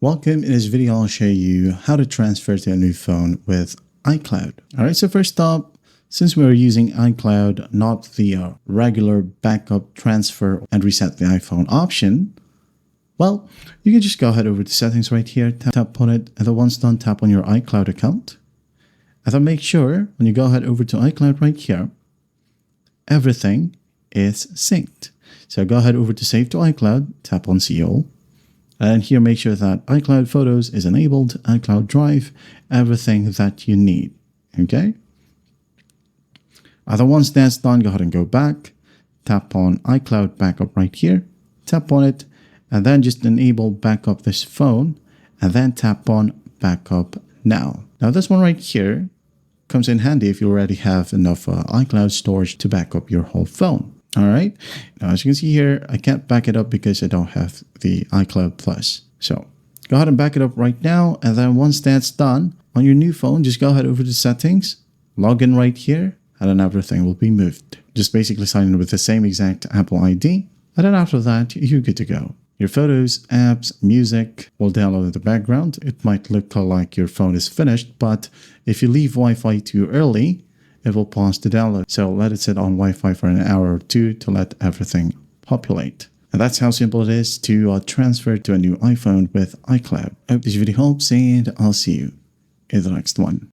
Welcome. In this video, I'll show you how to transfer to a new phone with iCloud. All right, so first up, since we're using iCloud, not the regular backup transfer and reset the iPhone option, well, you can just go ahead over to settings right here, tap on it, and then once done, tap on your iCloud account. And then make sure when you go ahead over to iCloud right here, everything is synced. So go ahead over to Save to iCloud, tap on See All. And here, make sure that iCloud Photos is enabled, iCloud Drive, everything that you need, okay? And once that's done, go ahead and go back, tap on iCloud Backup right here, tap on it, and then just enable Backup this phone, and then tap on Backup Now. Now this one right here comes in handy if you already have enough iCloud storage to back up your whole phone. All right. Now, as you can see here, I can't back it up because I don't have the iCloud Plus. So go ahead and back it up right now. And then once that's done on your new phone, just go ahead over to settings, log in right here, and then everything will be moved. Just basically sign in with the same exact Apple ID. And then after that, you're good to go. Your photos, apps, music will download in the background. It might look like your phone is finished, but if you leave Wi-Fi too early, it will pause the download. So let it sit on Wi-Fi for an hour or two to let everything populate. And that's how simple it is to transfer to a new iPhone with iCloud. I hope this video helps, and I'll see you in the next one.